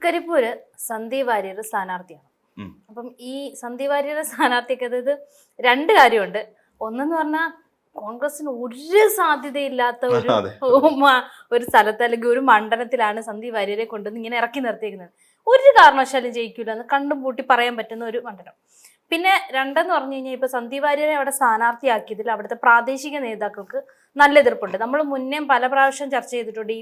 തൃക്കരിപ്പൂര് സന്ദീപ് വാര്യർ സ്ഥാനാർത്ഥിയാണ്. അപ്പം ഈ സന്ദീപ് വാര്യരുടെ സ്ഥാനാർത്ഥിക്ക് അതായത് രണ്ട് കാര്യമുണ്ട്. ഒന്നെന്ന് പറഞ്ഞാൽ കോൺഗ്രസിന് ഒരു സാധ്യതയില്ലാത്ത ഒരു സ്ഥലത്ത് അല്ലെങ്കിൽ ഒരു മണ്ഡലത്തിലാണ് സന്ദീപ് വാര്യരെ കൊണ്ടുവന്ന് ഇങ്ങനെ ഇറക്കി നിർത്തിയിരിക്കുന്നത്. ഒരു കാരണവശാലും ജയിക്കൂല എന്ന് കണ്ടും പൂട്ടി പറയാൻ പറ്റുന്ന ഒരു മണ്ഡലം. പിന്നെ രണ്ടെന്ന് പറഞ്ഞു കഴിഞ്ഞാൽ ഇപ്പൊ സന്ദീപ് വാര്യരെ അവിടെ സ്ഥാനാർത്ഥിയാക്കിയതിൽ അവിടുത്തെ പ്രാദേശിക നേതാക്കൾക്ക് നല്ല എതിർപ്പുണ്ട്. നമ്മൾ മുന്നേ പല പ്രാവശ്യം ചർച്ച ചെയ്തിട്ടുണ്ട്. ഈ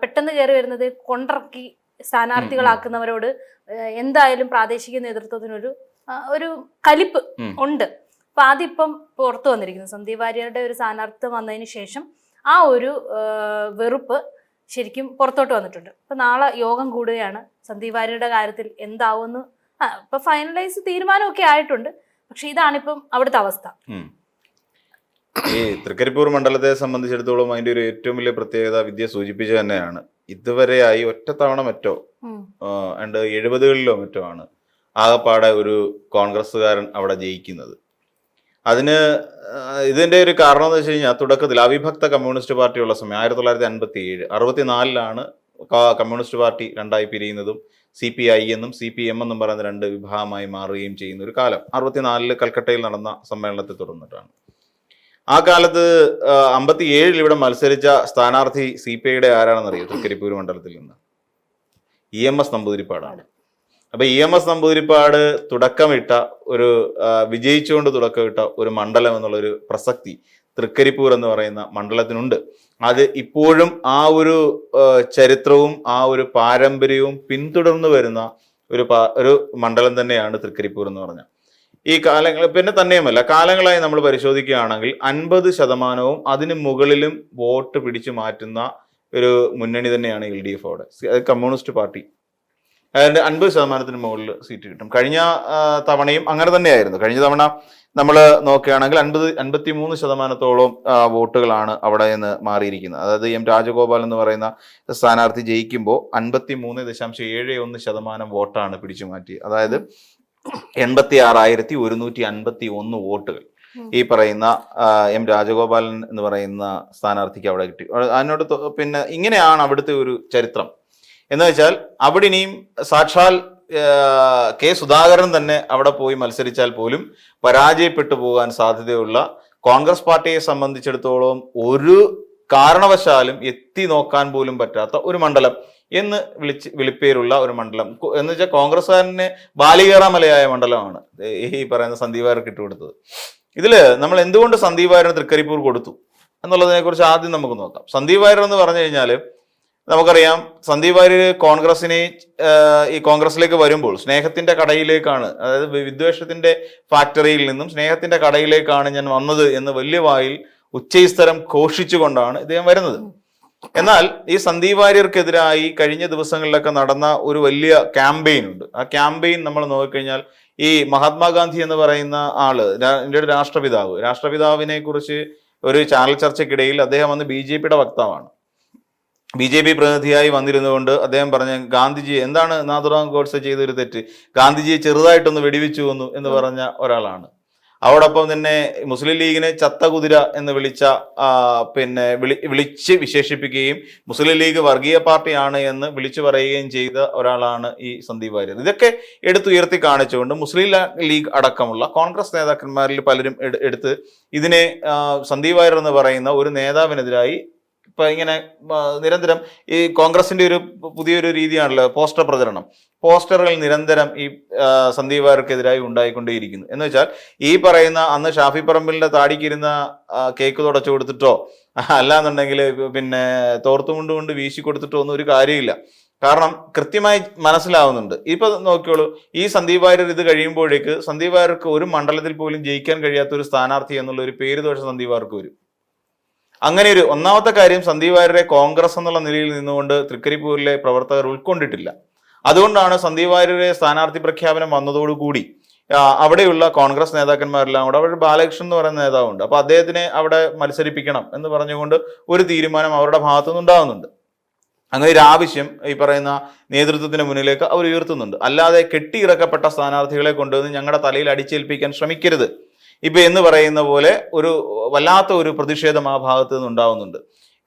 പെട്ടെന്ന് കയറി വരുന്നത് കൊണ്ടിറക്കി സ്ഥാനാർത്ഥികളാക്കുന്നവരോട് എന്തായാലും പ്രാദേശിക നേതൃത്വത്തിനൊരു ഒരു കലിപ്പ് ഉണ്ട്. അപ്പൊ അതിപ്പം പുറത്തു വന്നിരിക്കുന്നു. സന്ദീപ് വാര്യരുടെ ഒരു സ്ഥാനാർത്ഥിത്വം വന്നതിന് ശേഷം ആ ഒരു വെറുപ്പ് ശരിക്കും പുറത്തോട്ട് വന്നിട്ടുണ്ട്. അപ്പൊ നാളെ യോഗം കൂടുകയാണ്. സന്ദീപ് വാര്യരുടെ കാര്യത്തിൽ എന്താവുമെന്ന് ഇപ്പൊ ഫൈനലൈസ് തീരുമാനമൊക്കെ ആയിട്ടുണ്ട്. പക്ഷെ ഇതാണിപ്പം അവിടുത്തെ അവസ്ഥ. ഈ തൃക്കരിപ്പൂർ മണ്ഡലത്തെ സംബന്ധിച്ചിടത്തോളം അതിന്റെ ഒരു ഏറ്റവും വലിയ പ്രത്യേകത വിദ്യ സൂചിപ്പിച്ചു തന്നെയാണ്. ഇതുവരെയായി ഒറ്റത്തവണ മറ്റോ 70കളിലോ മറ്റോ ആണ് ആകപ്പാടെ ഒരു കോൺഗ്രസ്സുകാരൻ അവിടെ ജയിക്കുന്നത്. അതിന് ഇതിന്റെ ഒരു കാരണം എന്ന് വെച്ച് കഴിഞ്ഞാൽ തുടക്കത്തിൽ അവിഭക്ത കമ്മ്യൂണിസ്റ്റ് പാർട്ടിയുള്ള സമയം 1957 64 കമ്മ്യൂണിസ്റ്റ് പാർട്ടി രണ്ടായി പിരിയുന്നതും CPI എന്നും CPM എന്നും പറയുന്ന രണ്ട് വിഭാഗമായി മാറുകയും ചെയ്യുന്ന ഒരു കാലം 64 കൽക്കട്ടയിൽ നടന്ന സമ്മേളനത്തെ തുടർന്നിട്ടാണ്. ആ കാലത്ത് 57 ഇവിടെ മത്സരിച്ച സ്ഥാനാർത്ഥി CPIയുടെ ആരാണെന്നറിയോ? തൃക്കരിപ്പൂർ മണ്ഡലത്തിൽ നിന്ന് EMS നമ്പൂതിരിപ്പാടാണ്. അപ്പൊ EMS നമ്പൂതിരിപ്പാട് തുടക്കമിട്ട ഒരു വിജയിച്ചുകൊണ്ട് തുടക്കമിട്ട ഒരു മണ്ഡലം എന്നുള്ളൊരു പ്രസക്തി തൃക്കരിപ്പൂർ എന്ന് പറയുന്ന മണ്ഡലത്തിനുണ്ട്. അത് ഇപ്പോഴും ആ ഒരു ചരിത്രവും ആ ഒരു പാരമ്പര്യവും പിന്തുടർന്നു വരുന്ന ഒരു മണ്ഡലം തന്നെയാണ് തൃക്കരിപ്പൂർ എന്ന് പറഞ്ഞാൽ. ഈ കാലങ്ങൾ പിന്നെ തന്നെയുമല്ല, കാലങ്ങളായി നമ്മൾ പരിശോധിക്കുകയാണെങ്കിൽ 50% അതിന് മുകളിലും വോട്ട് പിടിച്ചു മാറ്റുന്ന ഒരു മുന്നണി തന്നെയാണ് LDF. അവിടെ കമ്മ്യൂണിസ്റ്റ് പാർട്ടി അതിന്റെ 50% മുകളിൽ സീറ്റ് കിട്ടും. കഴിഞ്ഞ തവണയും അങ്ങനെ തന്നെയായിരുന്നു. കഴിഞ്ഞ തവണ നമ്മൾ നോക്കുകയാണെങ്കിൽ 53% വോട്ടുകളാണ് അവിടെ നിന്ന് മാറിയിരിക്കുന്നത്. അതായത് M രാജഗോപാൽ എന്ന് പറയുന്ന സ്ഥാനാർത്ഥി ജയിക്കുമ്പോൾ 53.71% വോട്ടാണ് പിടിച്ചു മാറ്റിയത്. അതായത് 86,151 വോട്ടുകൾ ഈ പറയുന്ന M രാജഗോപാലൻ എന്ന് പറയുന്ന സ്ഥാനാർത്ഥിക്ക് അവിടെ കിട്ടി. അതിനോട് പിന്നെ ഇങ്ങനെയാണ് അവിടുത്തെ ഒരു ചരിത്രം എന്ന് വെച്ചാൽ അവിടെ ഇനിയും സാക്ഷാൽ K. സുധാകരൻ തന്നെ അവിടെ പോയി മത്സരിച്ചാൽ പോലും പരാജയപ്പെട്ടു പോകാൻ സാധ്യതയുള്ള കോൺഗ്രസ് പാർട്ടിയെ സംബന്ധിച്ചിടത്തോളം ഒരു കാരണവശാലും എത്തി നോക്കാൻ പോലും പറ്റാത്ത ഒരു മണ്ഡലം എന്ന് വിളിപ്പേരുള്ള ഒരു മണ്ഡലം എന്ന് വെച്ചാൽ കോൺഗ്രസ്സുകാരന് ബാലികേറാമലയായ മണ്ഡലമാണ് ഈ പറയുന്ന സന്ദീപ് വാര്യർക്ക് ഇട്ടുകൊടുത്തത്. ഇതില് നമ്മൾ എന്തുകൊണ്ട് സന്ദീപ് വാര്യന് തൃക്കരിപ്പൂർ കൊടുത്തു എന്നുള്ളതിനെ കുറിച്ച് ആദ്യം നമുക്ക് നോക്കാം. സന്ദീപ് വാര്യർ എന്ന് പറഞ്ഞു കഴിഞ്ഞാൽ നമുക്കറിയാം, സന്ദീപ് വാര്യർ ഈ കോൺഗ്രസിലേക്ക് വരുമ്പോൾ സ്നേഹത്തിന്റെ കടയിലേക്കാണ്, അതായത് വിദ്വേഷത്തിന്റെ ഫാക്ടറിയിൽ നിന്നും സ്നേഹത്തിന്റെ കടയിലേക്കാണ് ഞാൻ വന്നത് എന്ന് വലിയ വായിൽ ഉച്ചൈസ്തരം ഘോഷിച്ചുകൊണ്ടാണ് ഇദ്ദേഹം വരുന്നത്. എന്നാൽ ഈ സന്ദീപ് വാര്യർക്കെതിരായി കഴിഞ്ഞ ദിവസങ്ങളിലൊക്കെ നടന്ന ഒരു വലിയ ക്യാമ്പയിൻ ഉണ്ട്. ആ ക്യാമ്പയിൻ നമ്മൾ നോക്കിക്കഴിഞ്ഞാൽ ഈ മഹാത്മാഗാന്ധി എന്ന് പറയുന്ന ആള്, ഇന്ത്യയുടെ രാഷ്ട്രപിതാവിനെ കുറിച്ച് ഒരു ചാനൽ ചർച്ചയ്ക്കിടയിൽ അദ്ദേഹം വന്ന് BJPയുടെ വക്താവാണ്. BJP പ്രതിനിധിയായി വന്നിരുന്നുകൊണ്ട് അദ്ദേഹം പറഞ്ഞ ഗാന്ധിജി എന്താണ് നാഥുറാം ഗോഡ്സെ ചെയ്തൊരു തെറ്റ്, ഗാന്ധിജിയെ ചെറുതായിട്ടൊന്ന് വെടിവെച്ചു വന്നു എന്ന് പറഞ്ഞ ഒരാളാണ്. അതോടൊപ്പം തന്നെ മുസ്ലിം ലീഗിനെ ചത്ത കുതിര എന്ന് വിളിച്ച് വിശേഷിപ്പിക്കുകയും മുസ്ലിം ലീഗ് വർഗീയ പാർട്ടിയാണ് എന്ന് വിളിച്ചു പറയുകയും ചെയ്ത ഒരാളാണ് ഈ സന്ദീപ് വാര്യർ. ഇതൊക്കെ എടുത്തുയർത്തി കാണിച്ചുകൊണ്ട് മുസ്ലിം ലീഗ് അടക്കമുള്ള കോൺഗ്രസ് നേതാക്കന്മാരിൽ പലരും എടുത്ത് ഇതിനെ സന്ദീപ് വാര്യർ എന്ന് പറയുന്ന ഒരു നേതാവിനെതിരായി ഇപ്പൊ ഇങ്ങനെ നിരന്തരം ഈ കോൺഗ്രസിന്റെ ഒരു പുതിയൊരു രീതിയാണല്ലോ പോസ്റ്റർ പ്രചരണം. പോസ്റ്ററുകൾ നിരന്തരം ഈ സന്ദീപ് വാര്യർക്കെതിരായി ഉണ്ടായിക്കൊണ്ടേയിരിക്കുന്നു. എന്ന് വെച്ചാൽ ഈ പറയുന്ന അന്ന് ഷാഫി പറമ്പിലിന്റെ താടിക്കിരുന്ന കേക്ക് തുടച്ചു കൊടുത്തിട്ടോ അല്ലാന്നുണ്ടെങ്കിൽ പിന്നെ തോർത്തുമുണ്ട് വീശി കൊടുത്തിട്ടോ ഒന്നും ഒരു കാര്യമില്ല. കാരണം കൃത്യമായി മനസ്സിലാവുന്നുണ്ട്. ഇപ്പൊ നോക്കിയോളൂ, ഈ സന്ദീപ് വാര്യർ ഇത് കഴിയുമ്പോഴേക്ക് സന്ദീപ് വാര്യർക്ക് ഒരു മണ്ഡലത്തിൽ പോലും ജയിക്കാൻ കഴിയാത്ത ഒരു സ്ഥാനാർത്ഥി എന്നുള്ള ഒരു പേര് ദോഷം സന്ദീപ് വാര്യർക്ക് വരും. അങ്ങനെ ഒരു ഒന്നാമത്തെ കാര്യം, സന്ദീപ് വാര്യരെ കോൺഗ്രസ് എന്നുള്ള നിലയിൽ നിന്നുകൊണ്ട് തൃക്കരിപ്പൂരിലെ പ്രവർത്തകർ ഉൾക്കൊണ്ടിട്ടില്ല. അതുകൊണ്ടാണ് സന്ദീപ് വാര്യരെ സ്ഥാനാർത്ഥി പ്രഖ്യാപനം വന്നതോടുകൂടി അവിടെയുള്ള കോൺഗ്രസ് നേതാക്കന്മാരെല്ലാം കൂടെ, അവിടെ ബാലകൃഷ്ണൻ എന്ന് പറയുന്ന നേതാവുണ്ട്, അപ്പൊ അദ്ദേഹത്തിനെ അവിടെ മത്സരിപ്പിക്കണം എന്ന് പറഞ്ഞുകൊണ്ട് ഒരു തീരുമാനം അവരുടെ ഭാഗത്തുനിന്ന് ഉണ്ടാകുന്നുണ്ട്. അങ്ങനെ ഒരു ആവശ്യം ഈ പറയുന്ന നേതൃത്വത്തിന് മുന്നിലേക്ക് അവർ ഉയർത്തുന്നുണ്ട്. അല്ലാതെ കെട്ടിയിറക്കപ്പെട്ട സ്ഥാനാർത്ഥികളെ കൊണ്ടുവന്ന് ഞങ്ങളുടെ തലയിൽ അടിച്ചേൽപ്പിക്കാൻ ശ്രമിക്കരുത് ഇപ്പൊ എന്ന് പറയുന്ന പോലെ ഒരു വല്ലാത്ത ഒരു പ്രതിഷേധം ആ ഭാഗത്ത് നിന്ന് ഉണ്ടാവുന്നുണ്ട്.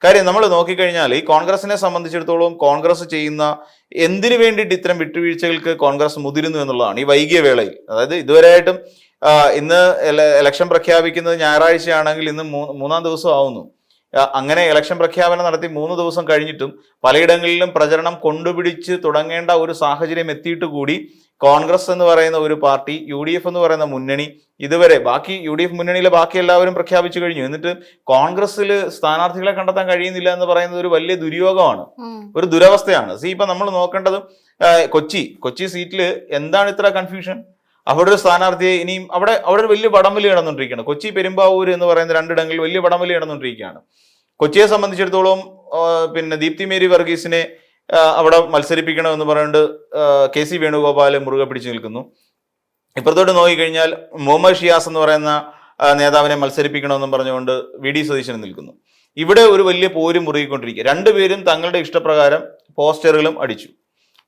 കാര്യം നമ്മൾ നോക്കിക്കഴിഞ്ഞാൽ ഈ കോൺഗ്രസിനെ സംബന്ധിച്ചിടത്തോളം കോൺഗ്രസ് ചെയ്യുന്ന എന്തിനു വേണ്ടിയിട്ട് ഇത്തരം വിട്ടുവീഴ്ചകൾക്ക് കോൺഗ്രസ് മുതിരുന്നു എന്നുള്ളതാണ് ഈ വൈകിയ വേളയിൽ. അതായത് ഇതുവരെയായിട്ടും ഇന്ന് ഇലക്ഷൻ പ്രഖ്യാപിക്കുന്നത് ഞായറാഴ്ചയാണെങ്കിൽ ഇന്ന് മൂന്നാം ദിവസം ആവുന്നു. അങ്ങനെ ഇലക്ഷൻ പ്രഖ്യാപനം നടത്തി 3 ദിവസം കഴിഞ്ഞിട്ടും പലയിടങ്ങളിലും പ്രചരണം കൊണ്ടുപിടിച്ച് തുടങ്ങേണ്ട ഒരു സാഹചര്യം എത്തിയിട്ട് കൂടി കോൺഗ്രസ് എന്ന് പറയുന്ന ഒരു പാർട്ടി, UDF എന്ന് പറയുന്ന മുന്നണി ഇതുവരെ ബാക്കി UDF മുന്നണിയിലെ ബാക്കി എല്ലാവരും പ്രഖ്യാപിച്ചു കഴിഞ്ഞു. എന്നിട്ട് കോൺഗ്രസ്സിൽ സ്ഥാനാർത്ഥികളെ കണ്ടെത്താൻ കഴിയുന്നില്ല എന്ന് പറയുന്നത് ഒരു വലിയ ദുര്യോഗമാണ്, ഒരു ദുരവസ്ഥയാണ്. ഇപ്പൊ നമ്മൾ നോക്കേണ്ടത് കൊച്ചി സീറ്റിൽ എന്താണ് ഇത്ര കൺഫ്യൂഷൻ? അവിടെ ഒരു സ്ഥാനാർത്ഥിയെ ഇനിയും അവിടെ ഒരു വലിയ വടംവലി നടന്നുകൊണ്ടിരിക്കുകയാണ്. കൊച്ചി പെരുമ്പാവൂർ എന്ന് പറയുന്ന 2 ഇടങ്ങളിൽ വലിയ വടംവലി നടന്നുകൊണ്ടിരിക്കുകയാണ്. കൊച്ചിയെ സംബന്ധിച്ചിടത്തോളം പിന്നെ ദീപ്തി മേരി വർഗീസിനെ അവിടെ മത്സരിപ്പിക്കണമെന്ന് പറഞ്ഞുകൊണ്ട് KC വേണുഗോപാൽ മുറുകെ പിടിച്ചു നിൽക്കുന്നു. ഇപ്പുറത്തോട്ട് നോക്കിക്കഴിഞ്ഞാൽ മുഹമ്മദ് ഷിയാസ് എന്ന് പറയുന്ന നേതാവിനെ മത്സരിപ്പിക്കണമെന്നും പറഞ്ഞുകൊണ്ട് VD സതീശൻ നിൽക്കുന്നു. ഇവിടെ ഒരു വലിയ പോര് മുറുകിക്കൊണ്ടിരിക്കുക. രണ്ടുപേരും തങ്ങളുടെ ഇഷ്ടപ്രകാരം പോസ്റ്ററുകളും അടിച്ചു.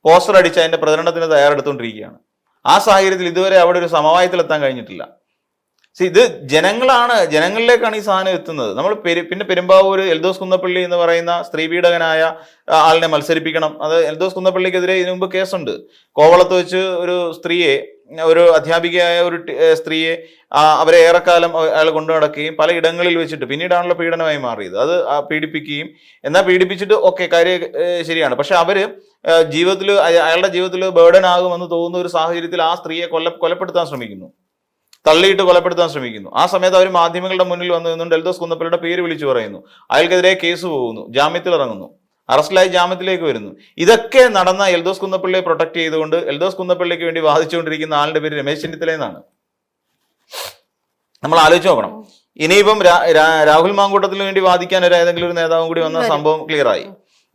പോസ്റ്റർ അടിച്ച് അതിന്റെ പ്രചരണത്തിന് തയ്യാറെടുത്തുകൊണ്ടിരിക്കുകയാണ്. ആ സാഹചര്യത്തിൽ ഇതുവരെ അവിടെ ഒരു സമവായത്തിലെത്താൻ കഴിഞ്ഞിട്ടില്ല. ഇത് ജനങ്ങളിലേക്കാണ് ഈ സാധനം എത്തുന്നത്. നമ്മൾ പിന്നെ പെരുമ്പാവൂർ എൽദോസ് കുന്നപ്പള്ളി എന്ന് പറയുന്ന സ്ത്രീപീഡകനായ ആളിനെ മത്സരിപ്പിക്കണം. അത് എൽദോസ് കുന്നപ്പള്ളിക്കെതിരെ ഇതിനു മുമ്പ് കേസുണ്ട്. കോവളത്ത് വെച്ച് ഒരു അധ്യാപികയായ ഒരു സ്ത്രീയെ അവരെ ഏറെക്കാലം അയാൾ കൊണ്ടു നടക്കുകയും പല ഇടങ്ങളിൽ വെച്ചിട്ട് പിന്നീടാണല്ലോ പീഡനമായി മാറിയത്. അത് പീഡിപ്പിക്കുകയും പീഡിപ്പിച്ചിട്ട് കാര്യം ശരിയാണ്. പക്ഷെ അവര് അയാളുടെ ജീവിതത്തിൽ ബേർഡൻ ആകുമെന്ന് തോന്നുന്ന ഒരു സാഹചര്യത്തിൽ ആ സ്ത്രീയെ കൊലപ്പെടുത്താൻ ശ്രമിക്കുന്നു, തള്ളിയിട്ട് കൊലപ്പെടുത്താൻ ശ്രമിക്കുന്നു. ആ സമയത്ത് അവർ മാധ്യമങ്ങളുടെ മുന്നിൽ വന്നു നിന്നുകൊണ്ട് എൽദോസ് കുന്നപ്പള്ളിയുടെ പേര് വിളിച്ചു പറയുന്നു. അയാൾക്കെതിരെ കേസ് പോകുന്നു, ജാമ്യത്തിൽ ഇറങ്ങുന്നു, അറസ്റ്റിലായി ജാമ്യത്തിലേക്ക് വരുന്നു. ഇതൊക്കെ നടന്ന എൽദോസ് കുന്നപ്പള്ളിയെ പ്രൊട്ടക്ട് ചെയ്തുകൊണ്ട് എൽദോസ് കുന്നപ്പള്ളിക്ക് വേണ്ടി വാദിച്ചുകൊണ്ടിരിക്കുന്ന ആളുടെ പേര് രമേശ് ചെന്നിത്തല എന്നാണ്. നമ്മൾ ആലോചിച്ച് നോക്കണം. ഇനിയിപ്പം രാഹുൽ മാങ്കൂട്ടത്തിന് വേണ്ടി വാദിക്കാൻ ഏതെങ്കിലും ഒരു നേതാവും കൂടി വന്ന സംഭവം ക്ലിയർ ആയി.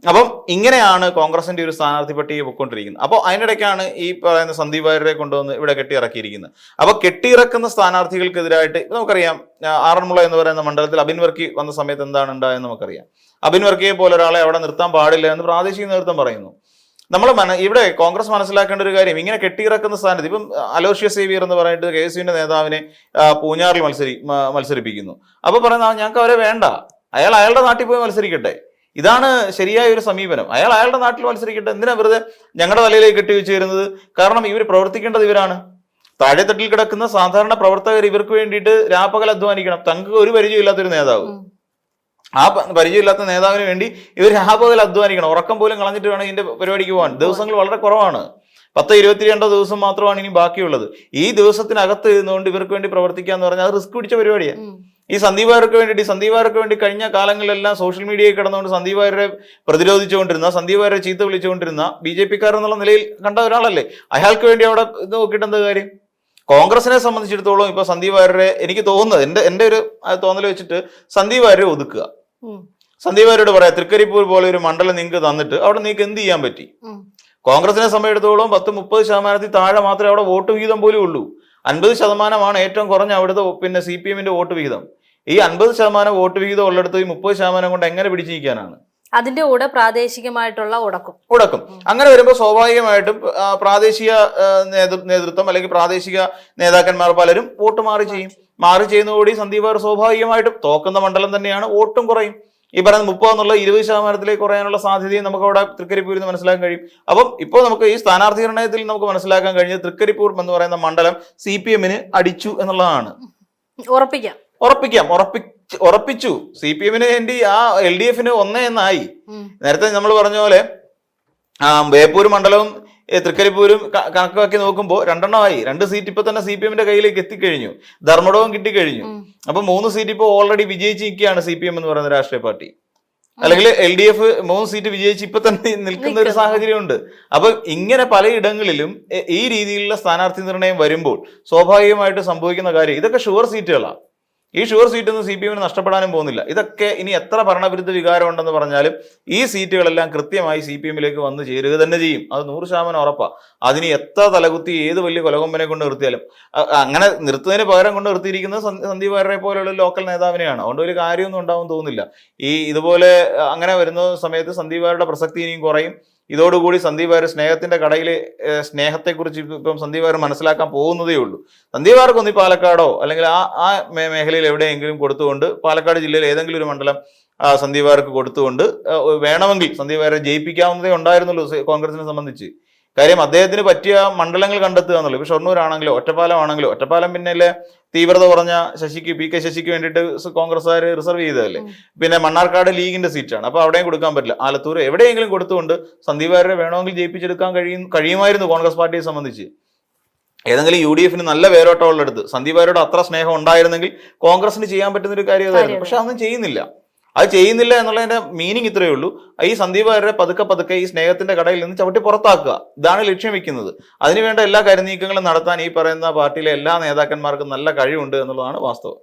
അപ്പം ഇങ്ങനെയാണ് കോൺഗ്രസിന്റെ ഒരു സ്ഥാനാർത്ഥി പട്ടിക പൊയ്ക്കൊണ്ടിരിക്കുന്നത്. അപ്പോൾ അതിനിടയ്ക്കാണ് ഈ പറയുന്ന സന്ദീപ് വാര്യരെ കൊണ്ടുവന്ന് ഇവിടെ കെട്ടിയിറക്കിയിരിക്കുന്നത്. അപ്പോൾ കെട്ടിയിറക്കുന്ന സ്ഥാനാർത്ഥികൾക്കെതിരായിട്ട് നമുക്കറിയാം, ആറന്മുള എന്ന് പറയുന്ന മണ്ഡലത്തിൽ അബിൻ വർക്കി വന്ന സമയത്ത് എന്താണ് ഉണ്ടായെന്ന് നമുക്കറിയാം. അബിൻ വർക്കിയെ പോലെ ഒരാളെ അവിടെ നിർത്താൻ പാടില്ല എന്ന് പ്രാദേശിക നേതൃത്വം പറയുന്നു. ഇവിടെ കോൺഗ്രസ് മനസ്സിലാക്കേണ്ട ഒരു കാര്യം, ഇങ്ങനെ കെട്ടിയിറക്കുന്ന സ്ഥാനത്ത് ഇപ്പം അലോഷ്യസ് സേവിയർ എന്ന് പറഞ്ഞിട്ട് KSUവിന്റെ നേതാവിനെ പൂഞ്ഞാറിൽ മത്സരിപ്പിക്കുന്നു. അപ്പൊ പറയുന്ന ഞങ്ങൾക്ക് അവരെ വേണ്ട, അയാളുടെ നാട്ടിൽ പോയി മത്സരിക്കട്ടെ. ഇതാണ് ശരിയായ ഒരു സമീപനം. അയാളുടെ നാട്ടിൽ മത്സരിക്കട്ടെ, എന്തിനാ വെറുതെ ഞങ്ങളുടെ തലയിലേക്ക് കെട്ടിവെച്ച് വരുന്നത്? കാരണം ഇവർ പ്രവർത്തിക്കേണ്ടത് ഇവരാണ്. താഴെത്തട്ടിൽ കിടക്കുന്ന സാധാരണ പ്രവർത്തകർ ഇവർക്ക് വേണ്ടിയിട്ട് രാപ്പകൽ അധ്വാനിക്കണം. തങ്ങൾക്ക് ഒരു പരിചയമില്ലാത്തൊരു നേതാവ്, ആ പരിചയമില്ലാത്ത നേതാവിന് വേണ്ടി ഇവർ രാപ്പകൽ അധ്വാനിക്കണം. ഉറക്കം പോലും കളഞ്ഞിട്ട് വേണം ഇതിന്റെ പരിപാടിക്ക് പോകാൻ. ദിവസങ്ങൾ വളരെ കുറവാണ്, 10-22 ദിവസം മാത്രമാണ് ഇനി ബാക്കിയുള്ളത്. ഈ ദിവസത്തിനകത്ത് ഇരുന്നുകൊണ്ട് ഇവർക്ക് വേണ്ടി പ്രവർത്തിക്കുക എന്ന് പറഞ്ഞാൽ അത് റിസ്ക് പിടിച്ച പരിപാടിയാണ്. ഈ സന്ദീപ് വാര്യർക്ക് വേണ്ടി കഴിഞ്ഞ കാലങ്ങളിലെല്ലാം സോഷ്യൽ മീഡിയയിൽ കിടന്നുകൊണ്ട് സന്ദീപ് വാര്യരെ പ്രതിരോധിച്ചുകൊണ്ടിരുന്ന, സന്ദീപ് വാര്യരെ ചീത്ത വിളിച്ചുകൊണ്ടിരുന്ന BJP എന്നുള്ള നിലയിൽ കണ്ട ഒരാളല്ലേ. അയാൾക്ക് വേണ്ടി അവിടെ ഇത് നോക്കിയിട്ട് എന്താ കാര്യം? കോൺഗ്രസിനെ സംബന്ധിച്ചിടത്തോളം ഇപ്പൊ സന്ദീപ് വാര്യരെ, എനിക്ക് തോന്നുന്നത് എന്റെ ഒരു തോന്നൽ വെച്ചിട്ട് സന്ദീപ് വാര്യരെ ഒതുക്കുക. സന്ദീപ് വാര്യരോട് പറയാം, തൃക്കരിപ്പൂർ പോലെ ഒരു മണ്ഡലം നിങ്ങൾക്ക് തന്നിട്ട് അവിടെ നിങ്ങൾക്ക് എന്ത് ചെയ്യാൻ പറ്റി? കോൺഗ്രസിനെ സംബന്ധിച്ചിടത്തോളം 10-30% താഴെ മാത്രമേ അവിടെ വോട്ട് വിഹിതം പോലും ഉള്ളൂ. 50% ഏറ്റവും കുറഞ്ഞ അവിടുത്തെ പിന്നെ CPM-ന്റെ വോട്ട് വിഹിതം. ഈ 50% വോട്ട് വിഹിതം ഉള്ളിടത്ത് ഈ 30% കൊണ്ട് എങ്ങനെ പിടിച്ചിരിക്കാനാണ്? അതിന്റെ കൂടെ പ്രാദേശികമായിട്ടുള്ള ഉടക്കും. അങ്ങനെ വരുമ്പോൾ സ്വാഭാവികമായിട്ടും പ്രാദേശിക നേതൃത്വം അല്ലെങ്കിൽ പ്രാദേശിക നേതാക്കന്മാർ പലരും വോട്ട് മാറി ചെയ്യുന്നതോടെ സന്ദീപ് വാര്യർ സ്വാഭാവികമായിട്ടും തോക്കുന്ന മണ്ഡലം തന്നെയാണ്, വോട്ടും കുറയും. ഈ പറയുന്ന 30 എന്നുള്ള 20% കുറയാനുള്ള സാധ്യതയും നമുക്ക് അവിടെ തൃക്കരിപ്പൂരിൽ നിന്ന് മനസ്സിലാക്കാൻ കഴിയും. അപ്പം ഇപ്പോൾ നമുക്ക് ഈ സ്ഥാനാർത്ഥി നിർണയത്തിൽ നമുക്ക് മനസ്സിലാക്കാൻ കഴിഞ്ഞത് തൃക്കരിപ്പൂർ എന്ന് പറയുന്ന മണ്ഡലം CPM-ന് അടിച്ചു എന്നുള്ളതാണ്. ഉറപ്പിച്ചു. CPM-ന് വേണ്ടി LDF-ന് 1 എന്നായി. നേരത്തെ നമ്മൾ പറഞ്ഞ പോലെ ബേപ്പൂർ മണ്ഡലവും തൃക്കരിപ്പൂരും കണക്കാക്കി നോക്കുമ്പോൾ 2 ആയി. 2 സീറ്റ് ഇപ്പൊ തന്നെ CPM-ന്റെ കയ്യിലേക്ക് എത്തിക്കഴിഞ്ഞു. ധർമ്മടവും കിട്ടിക്കഴിഞ്ഞു. അപ്പൊ 3 സീറ്റ് ഇപ്പോൾ ഓൾറെഡി വിജയിച്ചിരിക്കുകയാണ് CPM എന്ന് പറയുന്ന രാഷ്ട്രീയ പാർട്ടി. അല്ലെങ്കിൽ LDF 3 സീറ്റ് വിജയിച്ച് ഇപ്പൊ തന്നെ നിൽക്കുന്ന ഒരു സാഹചര്യമുണ്ട്. അപ്പൊ ഇങ്ങനെ പലയിടങ്ങളിലും ഈ രീതിയിലുള്ള സ്ഥാനാർത്ഥി നിർണയം വരുമ്പോൾ സ്വാഭാവികമായിട്ട് സംഭവിക്കുന്ന കാര്യം, ഇതൊക്കെ ഷുവർ സീറ്റുകളാണ്. ഈ ഷുവർ സീറ്റൊന്നും CPM-ന് നഷ്ടപ്പെടാനും പോകുന്നില്ല. ഇതൊക്കെ ഇനി എത്ര ഭരണവിരുദ്ധ വികാരം ഉണ്ടെന്ന് പറഞ്ഞാലും ഈ സീറ്റുകളെല്ലാം കൃത്യമായി CPM-ലേക്ക് വന്ന് ചേരുക തന്നെ ചെയ്യും. അത് 100% ഉറപ്പാണ്. അതിന് എത്ര തലകുത്തി ഏത് വലിയ കൊലകൊമ്പനെ കൊണ്ട് നിർത്തിയാലും, അങ്ങനെ നിർത്തുന്നതിന് പകരം കൊണ്ട് നിർത്തിയിരിക്കുന്നത് സന്ദീപ് വാര്യരെ പോലെയുള്ള ലോക്കൽ നേതാവിനെയാണ്. അതുകൊണ്ട് ഒരു കാര്യമൊന്നും ഉണ്ടാവും തോന്നുന്നില്ല. ഇതുപോലെ അങ്ങനെ വരുന്ന സമയത്ത് സന്ദീപ് വാര്യരുടെ പ്രസക്തി ഇനിയും കുറയും. ഇതോടുകൂടി സന്ദീപ് വാര്യർ സ്നേഹത്തിന്റെ കടയിലെ സ്നേഹത്തെക്കുറിച്ച് ഇപ്പം സന്ദീപ് വാര്യർ മനസ്സിലാക്കാൻ പോകുന്നതേ ഉള്ളൂ. സന്ദീപ് വാര്യർക്ക് ഒന്നി പാലക്കാടോ അല്ലെങ്കിൽ ആ മേഖലയിൽ എവിടെയെങ്കിലും കൊടുത്തുകൊണ്ട് പാലക്കാട് ജില്ലയിൽ ഏതെങ്കിലും ഒരു മണ്ഡലം സന്ദീപ് വാര്യർക്ക് കൊടുത്തുകൊണ്ട് വേണമെങ്കിൽ സന്ദീപ് വാര്യരെ ജയിപ്പിക്കാവുന്നതേ ഉണ്ടായിരുന്നുള്ളൂ കോൺഗ്രസിനെ സംബന്ധിച്ച്. കാര്യം അദ്ദേഹത്തിന് പറ്റിയ മണ്ഡലങ്ങൾ കണ്ടെത്തുക എന്നുള്ളത്. ഇപ്പൊ ഷൊർണൂരാണെങ്കിലോ ഒറ്റപ്പാലം ഒറ്റപ്പാലം പിന്നെ തീവ്രത കുറഞ്ഞ PK ശശിക്ക് വേണ്ടിയിട്ട് കോൺഗ്രസ്സുകാർ റിസർവ് ചെയ്തതല്ലേ. പിന്നെ മണ്ണാർക്കാട് ലീഗിന്റെ സീറ്റാണ്, അപ്പൊ അവിടെയും കൊടുക്കാൻ പറ്റില്ല. ആലത്തൂർ എവിടെയെങ്കിലും കൊടുത്തുകൊണ്ട് സന്ദീപ് വാര്യരെ വേണമെങ്കിൽ ജയിപ്പിച്ചെടുക്കാൻ കഴിയുമായിരുന്നു കോൺഗ്രസ് പാർട്ടിയെ സംബന്ധിച്ച്. ഏതെങ്കിലും UDF നല്ല വേരോട്ടമുള്ളെടുത്ത് സന്ദീപ് വാര്യരോട് അത്ര സ്നേഹം ഉണ്ടായിരുന്നെങ്കിൽ കോൺഗ്രസിന് ചെയ്യാൻ പറ്റുന്ന ഒരു കാര്യം അതായിരുന്നു. പക്ഷെ അതൊന്നും ചെയ്യുന്നില്ല. അത് ചെയ്യുന്നില്ല എന്നുള്ളതിന്റെ മീനിങ് ഇത്രയേ ഉള്ളൂ. ഈ സന്ദീപ് വാര്യരെ പതുക്കെ ഈ സ്നേഹത്തിന്റെ കടയിൽ നിന്ന് ചവിട്ടി പുറത്താക്കുക, ഇതാണ് ലക്ഷ്യം വെക്കുന്നത്. അതിനുവേണ്ട എല്ലാ കരുനീക്കങ്ങളും നടത്താൻ ഈ പറയുന്ന പാർട്ടിയിലെ എല്ലാ നേതാക്കന്മാർക്കും നല്ല കഴിവുണ്ട് എന്നുള്ളതാണ് വാസ്തവം.